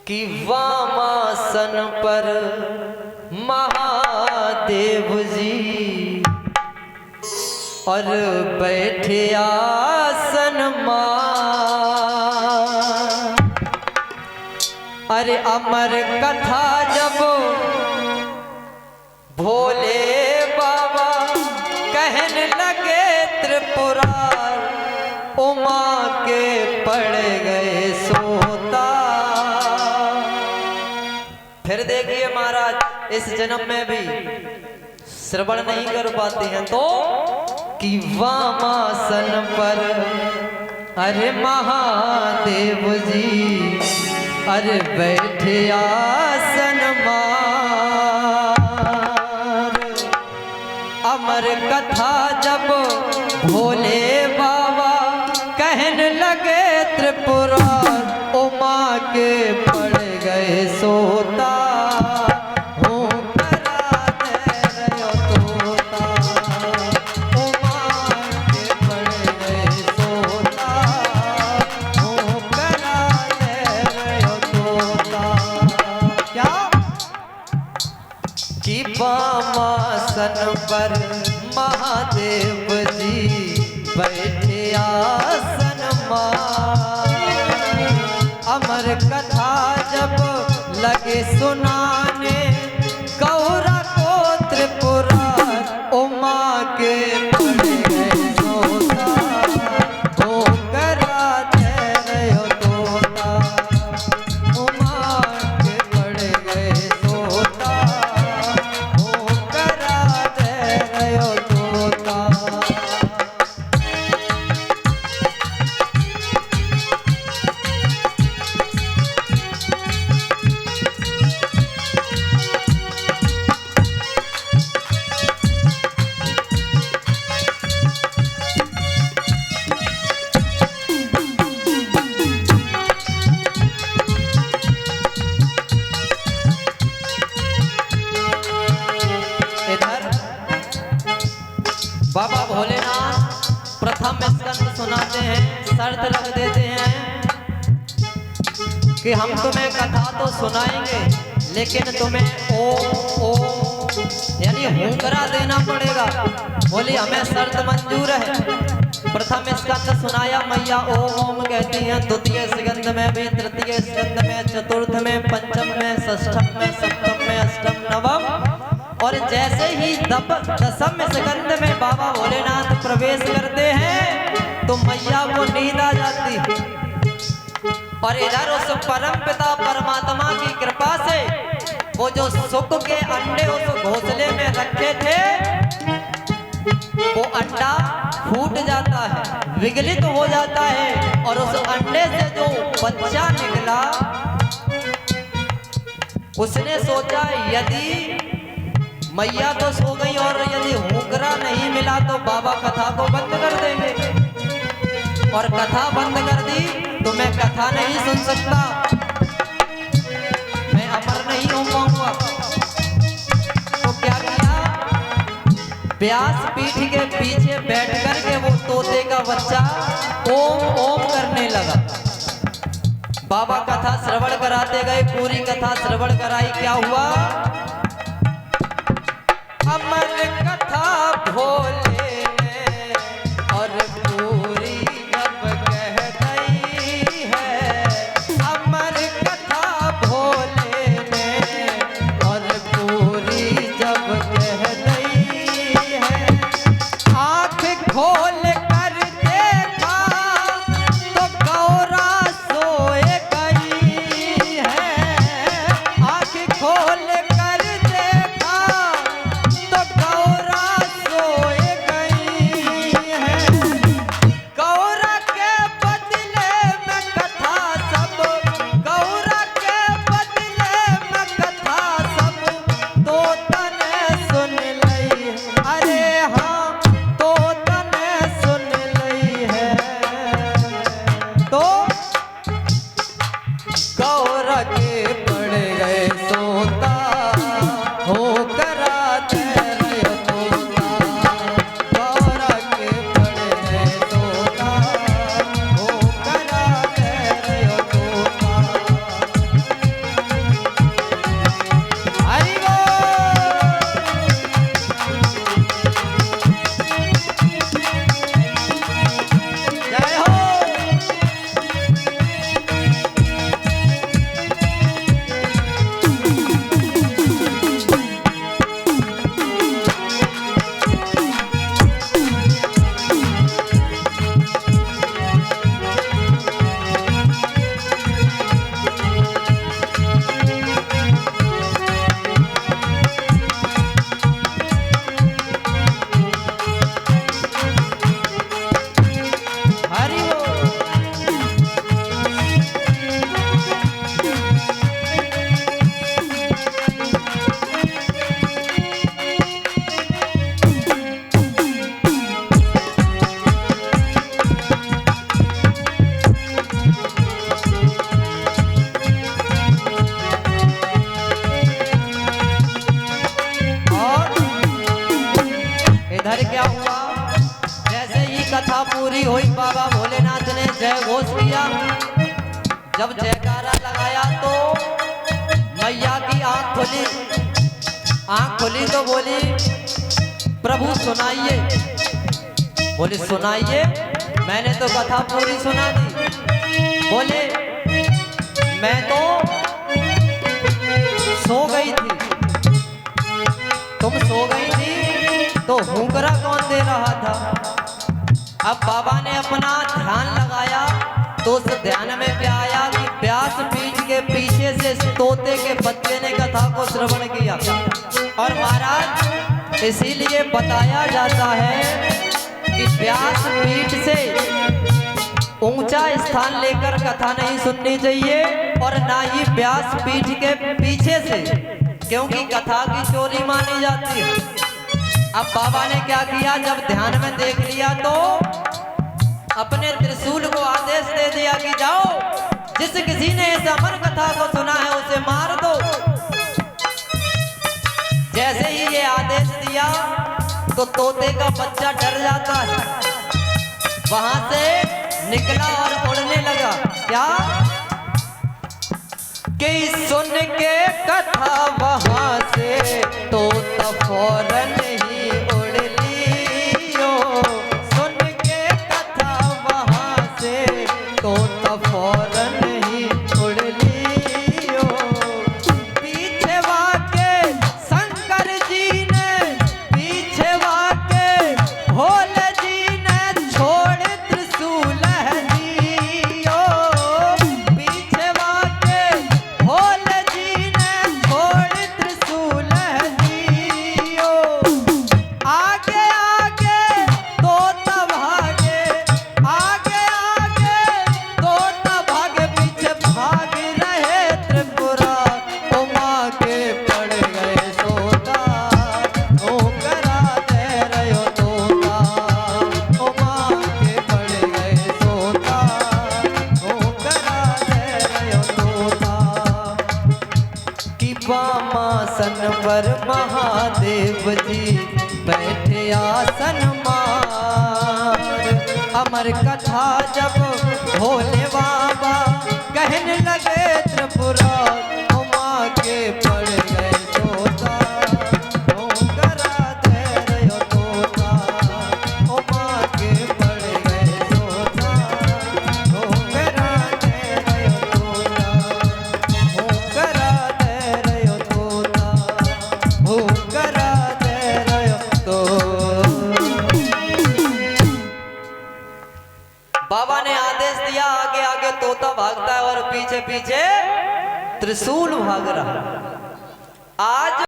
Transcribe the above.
कि वामासन पर महादेव जी और बैठे आसन मां। अरे अमर कथा जब भोले बाबा कहने लगे त्रिपुरार, उमा के पड़ गए सोता। फिर देखिए महाराज इस जन्म में भी श्रवण नहीं कर पाते हैं तो कि वामासन पर अरे महादेव जी अरे बैठे आसन मार। अमर कथा जब भोले बाबा कहने लगे त्रिपुरार, उमा के पड़ गए सोता। वामासन पर महादेव जी बैठे आसन मां। अमर कथा जब लगे सुनाने गौरा को त्रिपुरार, उमा के पड़ गए सोता। हो कराते रहो तोता, उमा के पड़ गए सोता। बाबा भोलेनाथ प्रथम स्कंद सुनाते हैं, शर्त रख देते हैं कि हम तुम्हें कथा तो सुनाएंगे लेकिन तुम्हें ओम ओम यानी हुंकरा देना पड़ेगा। बोली हमें शर्त मंजूर है। प्रथम स्कंद सुनाया, मैया ओम ओम कहती हैं। द्वितीय स्कंद में भी, तृतीय स्कंद में, चतुर्थ में, पंचम में, षष्ठम में, सप्तम में, अष्टम, नवम और जैसे ही दसम स्कंद में बाबा भोलेनाथ प्रवेश करते हैं तो मैया को नींद आ जाती है। और इधर उस परम पिता परमात्मा की कृपा से वो जो सुख के अंडे उस घोंसले में रखे थे वो अंडा फूट जाता है, विगलित हो जाता है और उस अंडे से जो बच्चा निकला उसने सोचा यदि मैया तो सो गई और यदि हुंकरा नहीं मिला तो बाबा कथा को बंद कर देंगे। और कथा बंद कर दी तो मैं कथा नहीं सुन सकता, मैं अमर नहीं हो पाऊंगा। तो क्या किया, व्यास पीठ के पीछे बैठ करके वो तोते का बच्चा ओम ओम करने लगा। बाबा कथा श्रवण कराते गए, पूरी कथा श्रवण कराई। क्या हुआ, अमर कथा भोले ने और पूरी जब कह गई है। अमर कथा भोले ने और पूरी जब कह गई है। आँख खोल कर देखा तो गौरा सोए गई है। आँख खोल कर देखा तो गौरा सोए गई है। पूरी हुई, बाबा भोलेनाथ ने जय घोष किया। जब जयकारा लगाया तो मैया की आंख खुली तो बोली प्रभु सुनाइए। बोले सुनाइए, मैंने तो कथा पूरी सुना दी। बोले मैं तो सो गई थी, तुम सो गई थी तो हुंकरा कौन दे रहा था। अब बाबा ने अपना ध्यान लगाया तो उस ध्यान में क्या आया कि व्यास पीठ के पीछे से तोते के बच्चे ने कथा को श्रवण किया। और महाराज इसीलिए बताया जाता है कि व्यास पीठ से ऊंचा स्थान लेकर कथा नहीं सुननी चाहिए और ना ही व्यास पीठ के पीछे से, क्योंकि कथा की चोरी मानी जाती है। अब बाबा ने क्या किया, जब ध्यान में देख लिया तो अपने त्रिशूल को आदेश दे दिया कि जाओ, जिस किसी ने इस अमर कथा को सुना है उसे मार दो। जैसे ही ये आदेश दिया तो तोते का बच्चा डर जाता है, वहां से निकला और उड़ने लगा। क्या कि सुन के कथा वहां से तोता फौरन ही उड़ लियो। सुन के कथा वहां से तोता फौरन ही उड़ लियो। पीछे वाके शंकर जी ने, पीछे वाके भोले जी ने छोड़ त्रिशूल दियो। पीछे वाके भोले जी ने छोड़ त्रिशूल दियो। आगे आगे तोता भागे, आगे आगे तोता भागे, पीछे भाग रहे त्रिपुरा। उमा के पड़ गए सोता, होकरा दे रहो तोता। उमा के पड़ गए सोता, होकरा दे रहो तोता। कि बामासन पर महादेव जी बैठे आसन मार। अमर कथा जब भोले बाबा कहने लगे त्रिपुरा। उमा के पड़ गए तोता, होकरा दे रहो तोता। उमा के पड़ गए तोता, होकरा दे रहो तोता। होकरा दे रहो तोता, होकरा दे रहो तोता। बाबा ने आदेश दिया, आगे आगे तोता भागता है और पीछे पीछे त्रिशूल भाग रहा। आज